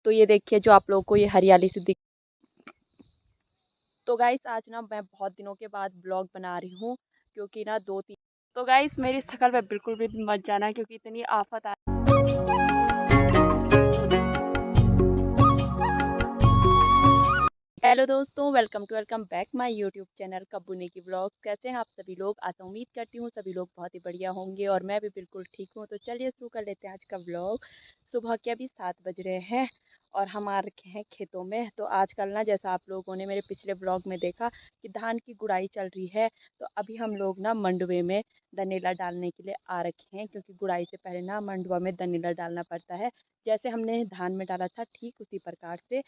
तो ये देखिए जो आप लोगों को ये हरियाली सी दिख। तो गाइस आज ना मैं बहुत दिनों के बाद ब्लॉग बना रही हूँ क्योंकि ना 2-3। तो गाइस मेरी इस शक्ल पे बिल्कुल भी मत जाना क्योंकि इतनी आफत आ। हेलो दोस्तों, welcome back my YouTube channel कब्बूनी की ब्लॉग्स। कैसे हैं आप सभी लोग? आज उम्मीद करती हूँ सभी लोग बहुत ही बढ़िया होंगे और मैं भी बिल्कुल ठीक हूँ। तो चलिए शुरू कर लेते हैं आज का ब्लॉग। सुबह के अभी 7 बज रहे हैं और हम आ रखे हैं खेतों में। तो आजकल ना जैसा आप लोगों ने मेरे पिछले ब्लॉग में देखा कि धान की गुड़ाई चल रही है। तो अभी हम लोग ना मंडवे में दनेला डालने के लिए आ रखे हैं क्योंकि गुड़ाई से पहले ना मंडवा में दनेला डालना पड़ता है। जैसे हमने धान में डाला था ठीक उसी प्रकार से।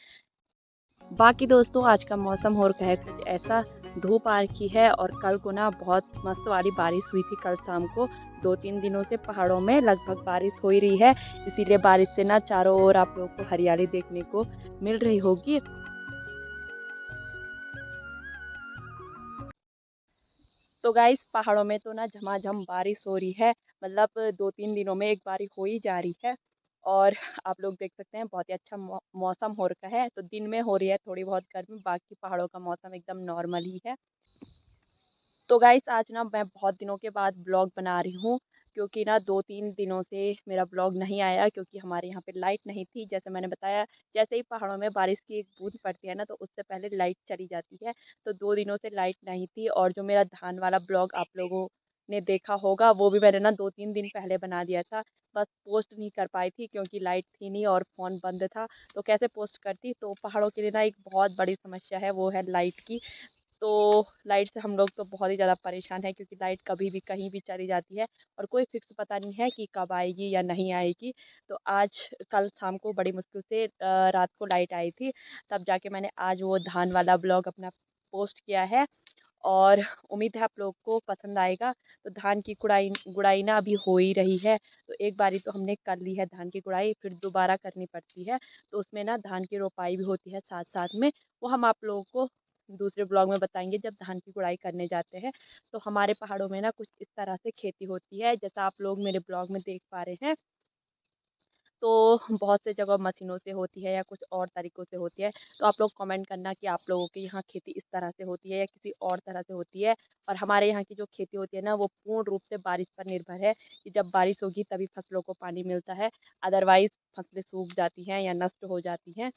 बाकी दोस्तों आज का मौसम हो रखा है कुछ ऐसा, धूप आ रखी है और कल को ना बहुत मस्त वाली बारिश हुई थी। कल शाम को 2-3 दिनों से पहाड़ों में लगभग बारिश हो ही रही है, इसीलिए बारिश से ना चारों ओर आप लोगों को हरियाली देखने को मिल रही होगी। तो गाइस पहाड़ों में तो ना झमाझम बारिश हो रही है, मतलब 2-3 दिनों में एक बारी हो ही जा रही है। और आप लोग देख सकते हैं बहुत ही अच्छा मौसम हो रखा है। तो दिन में हो रही है थोड़ी बहुत गर्मी, बाकी पहाड़ों का मौसम एकदम नॉर्मल ही है। तो गाइस आज ना मैं बहुत दिनों के बाद ब्लॉग बना रही हूँ क्योंकि ना 2-3 दिनों से मेरा ब्लॉग नहीं आया क्योंकि हमारे यहाँ पे लाइट नहीं थी। जैसे मैंने बताया, जैसे ही पहाड़ों में बारिश की एक बूंद पड़ती है ना तो उससे पहले लाइट चली जाती है। तो 2 दिनों से लाइट नहीं थी और जो मेरा धान वाला ब्लॉग आप लोगों ने देखा होगा वो भी मैंने ना 2-3 दिन पहले बना दिया था। बस पोस्ट नहीं कर पाई थी क्योंकि लाइट थी नहीं और फ़ोन बंद था। तो कैसे पोस्ट करती। तो पहाड़ों के लिए ना एक बहुत बड़ी समस्या है, वो है लाइट की। तो लाइट से हम लोग तो बहुत ही ज़्यादा परेशान है क्योंकि लाइट कभी भी कहीं भी चली जाती है और कोई फिक्स पता नहीं है कि कब आएगी या नहीं आएगी। तो आज कल शाम को बड़ी मुश्किल से रात को लाइट आई थी, तब जाके मैंने आज वो धान वाला ब्लॉग अपना पोस्ट किया है और उम्मीद है आप लोग को पसंद आएगा। तो धान की गुड़ाई गुड़ाई ना अभी हो ही रही है। तो एक बारी तो हमने कर ली है धान की गुड़ाई, फिर दोबारा करनी पड़ती है। तो उसमें ना धान की रोपाई भी होती है साथ साथ में। वो हम आप लोगों को दूसरे ब्लॉग में बताएंगे जब धान की गुड़ाई करने जाते हैं। तो हमारे पहाड़ों में ना कुछ इस तरह से खेती होती है जैसा आप लोग मेरे ब्लॉग में देख पा रहे हैं। तो बहुत से जगह मशीनों से होती है या कुछ और तरीक़ों से होती है। तो आप लोग कमेंट करना कि आप लोगों के यहाँ खेती इस तरह से होती है या किसी और तरह से होती है। और हमारे यहाँ की जो खेती होती है ना वो पूर्ण रूप से बारिश पर निर्भर है कि जब बारिश होगी तभी फसलों को पानी मिलता है, अदरवाइज़ फसलें सूख जाती हैं या नष्ट हो जाती हैं।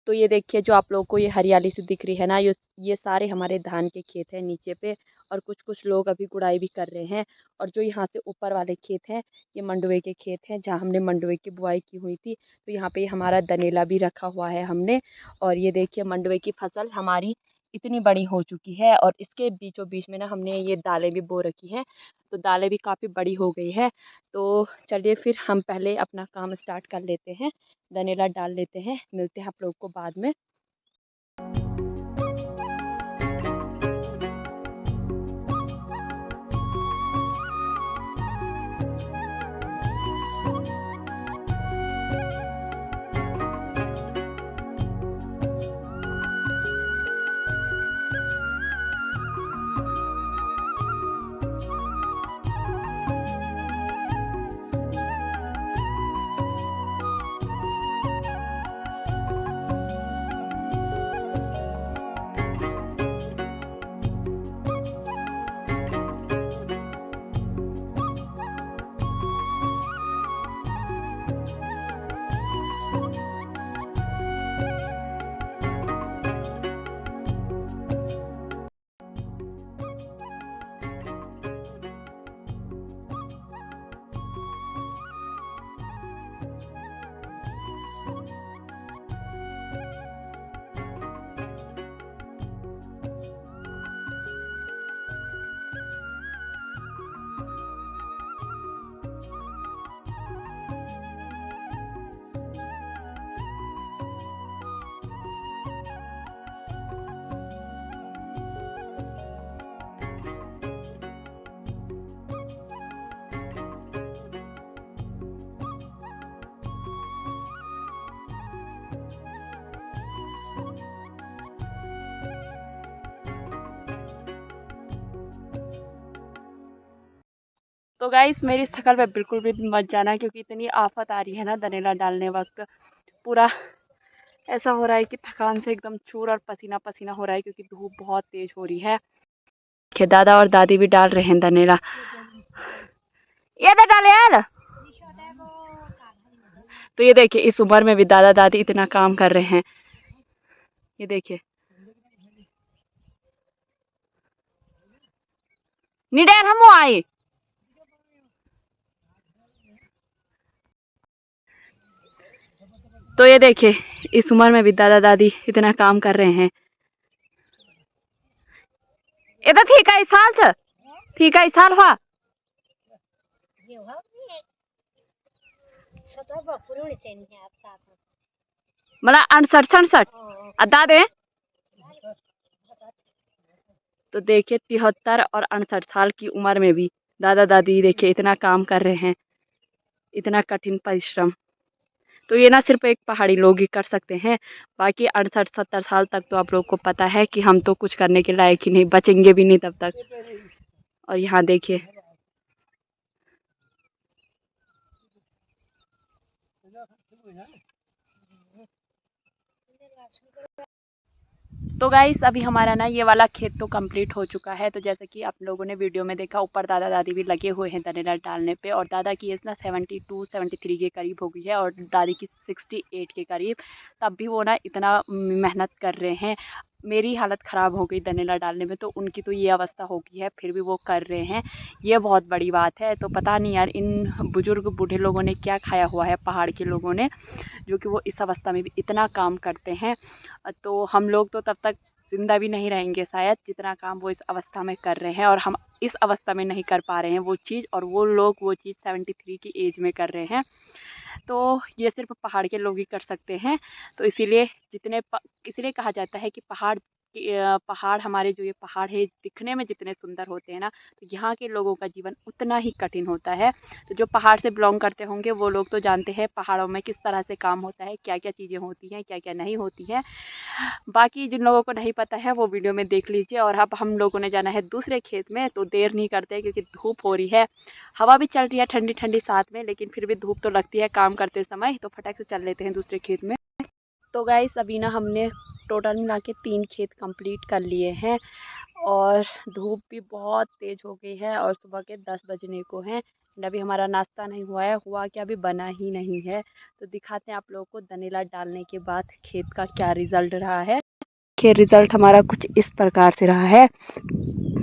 तो ये देखिए जो आप लोगों को ये हरियाली सी दिख रही है ना, ये सारे हमारे धान के खेत हैं नीचे पे। और कुछ कुछ लोग अभी गुड़ाई भी कर रहे हैं। और जो यहाँ से ऊपर वाले खेत हैं ये मंडुवे के खेत हैं जहाँ हमने मंडुवे की बुआई की हुई थी। तो यहाँ पे हमारा दनेला भी रखा हुआ है हमने। और ये देखिए मंडुवे की फसल हमारी इतनी बड़ी हो चुकी है और इसके बीचों बीच में ना हमने ये दालें भी बो रखी हैं। तो दालें भी काफ़ी बड़ी हो गई है। तो चलिए फिर हम पहले अपना काम स्टार्ट कर लेते हैं, धनिया डाल लेते हैं। मिलते हैं आप लोग को बाद में। तो गाइस मेरी शक्ल पे बिल्कुल भी मत जाना क्योंकि इतनी आफत आ रही है ना धनिया डालने वक्त। पूरा ऐसा हो रहा है कि थकान से एकदम चूर और पसीना पसीना हो रहा है क्योंकि धूप बहुत तेज हो रही है। दादा और दादी भी डाल रहे हैं धनेला। ये डाले यार। तो ये देखिए इस उम्र में भी दादा दादी इतना काम कर रहे हैं। ये देखिए निडेर हम आई। तो ये देखिए इस उम्र में भी दादा दादी इतना काम कर रहे हैं। ये तो ठीक है इस साल से ठीक है इस साल हुआ मला 68-67 दादे। तो देखिए 73 और 68 साल की उम्र में भी दादा दादी देखिए इतना काम कर रहे हैं, इतना कठिन परिश्रम। तो ये ना सिर्फ एक पहाड़ी लोग ही कर सकते हैं, बाकी 68-70 साल तक तो आप लोग को पता है कि हम तो कुछ करने के लायक ही नहीं, बचेंगे भी नहीं तब तक। और यहाँ देखिए तो गाइस अभी हमारा ना ये वाला खेत तो कंप्लीट हो चुका है। तो जैसे कि आप लोगों ने वीडियो में देखा ऊपर दादा दादी भी लगे हुए हैं धनेला डालने पे। और दादा की एज ना 72-73 के करीब हो गई है और दादी की 68 के करीब। तब भी वो ना इतना मेहनत कर रहे हैं। मेरी हालत ख़राब हो गई धनेला डालने में, तो उनकी तो ये अवस्था हो गई है फिर भी वो कर रहे हैं। ये बहुत बड़ी बात है। तो पता नहीं यार इन बुज़ुर्ग बूढ़े लोगों ने क्या खाया हुआ है पहाड़ के लोगों ने, जो कि वो इस अवस्था में भी इतना काम करते हैं। तो हम लोग तो तब तक ज़िंदा भी नहीं रहेंगे शायद, जितना काम वो इस अवस्था में कर रहे हैं। और हम इस अवस्था में नहीं कर पा रहे हैं वो चीज़, और वो लोग वो चीज़ 73 की एज में कर रहे हैं। तो ये सिर्फ पहाड़ के लोग ही कर सकते हैं। तो इसीलिए इसीलिए कहा जाता है कि पहाड़ हमारे जो ये पहाड़ है दिखने में जितने सुंदर होते हैं ना, तो यहाँ के लोगों का जीवन उतना ही कठिन होता है। तो जो पहाड़ से बिलोंग करते होंगे वो लोग तो जानते हैं पहाड़ों में किस तरह से काम होता है, क्या क्या चीज़ें होती हैं, क्या क्या नहीं होती हैं। बाकी जिन लोगों को नहीं पता है वो वीडियो में देख लीजिए। और अब हम लोगों ने जाना है दूसरे खेत में, तो देर नहीं करते क्योंकि धूप हो रही है, हवा भी चल रही है ठंडी ठंडी साथ में, लेकिन फिर भी धूप तो लगती है काम करते समय। तो फटाक से चल लेते हैं दूसरे खेत में। तो गाइस अभी ना हमने टोटल मिला के 3 खेत कंप्लीट कर लिए हैं और धूप भी बहुत तेज़ हो गई है और सुबह के 10 बजने को हैं। अभी हमारा नाश्ता नहीं हुआ है, हुआ क्या अभी बना ही नहीं है। तो दिखाते हैं आप लोगों को धनेला डालने के बाद खेत का क्या रिज़ल्ट रहा है। के रिज़ल्ट हमारा कुछ इस प्रकार से रहा है।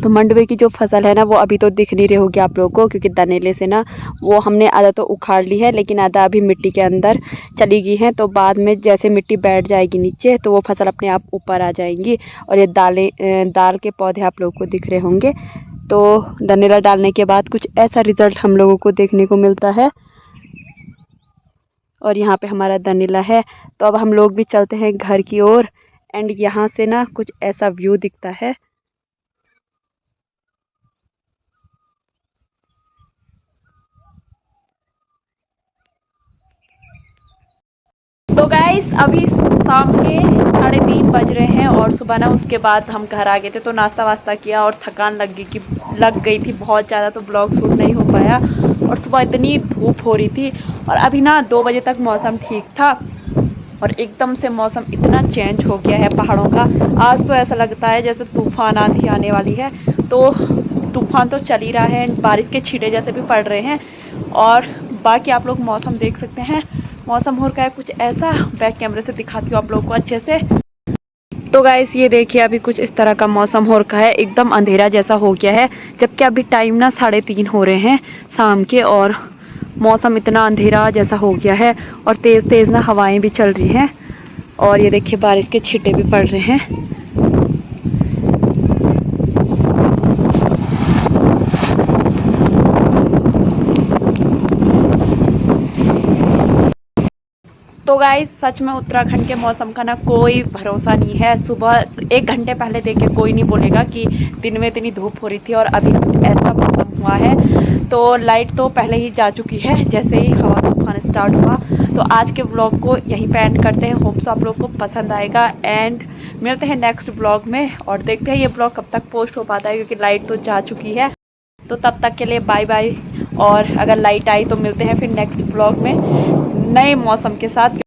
तो मंडवे की जो फसल है ना वो अभी तो दिख नहीं रही होगी आप लोगों को, क्योंकि धनेले से ना वो हमने आधा तो उखाड़ ली है, लेकिन आधा अभी मिट्टी के अंदर चली गई है। तो बाद में जैसे मिट्टी बैठ जाएगी नीचे तो वो फसल अपने आप ऊपर आ जाएंगी और ये दाल के पौधे आप लोगों को दिख रहे होंगे। तो धनेला डालने के बाद कुछ ऐसा रिज़ल्ट हम लोगों को देखने को मिलता है। और यहाँ पे हमारा धनेला है। तो अब हम लोग भी चलते हैं घर की ओर। एंड यहाँ से ना कुछ ऐसा व्यू दिखता है। तो गाइस अभी शाम के 3:30 बज रहे हैं और सुबह ना उसके बाद हम घर आ गए थे। तो नाश्ता वास्ता किया और थकान लग गई थी बहुत ज़्यादा, तो ब्लॉग शूट नहीं हो पाया। और सुबह इतनी धूप हो रही थी और अभी ना 2 बजे तक मौसम ठीक था और एकदम से मौसम इतना चेंज हो गया है पहाड़ों का। आज तो ऐसा लगता है जैसे तूफ़ान आंधी आने वाली है। तो तूफ़ान तो चल ही रहा है, बारिश के छींटे जैसे भी पड़ रहे हैं। और बाकी आप लोग मौसम देख सकते हैं, मौसम हो रखा है कुछ ऐसा। बैक कैमरे से दिखाती हूँ आप लोगों को अच्छे से। तो गाइस ये देखिए अभी कुछ इस तरह का मौसम हो रखा है, एकदम अंधेरा जैसा हो गया है। जबकि अभी टाइम ना 3:30 हो रहे हैं शाम के और मौसम इतना अंधेरा जैसा हो गया है और तेज़ तेज़ ना हवाएं भी चल रही हैं। और ये देखिए बारिश के छींटे भी पड़ रहे हैं। तो गाइस सच में उत्तराखंड के मौसम का ना कोई भरोसा नहीं है। सुबह 1 घंटे पहले देख के कोई नहीं बोलेगा कि दिन में इतनी धूप हो रही थी और अभी ऐसा मौसम हुआ है। तो लाइट तो पहले ही जा चुकी है जैसे ही हवा तूफान स्टार्ट हुआ। तो आज के ब्लॉग को यहीं पे एंड करते हैं। होप सो आप लोग को पसंद आएगा एंड मिलते हैं नेक्स्ट ब्लॉग में। और देखते हैं ये ब्लॉग कब तक पोस्ट हो पाता है, क्योंकि लाइट तो जा चुकी है। तो तब तक के लिए बाय बाय। और अगर लाइट आई तो मिलते हैं फिर नेक्स्ट ब्लॉग में नए मौसम के साथ।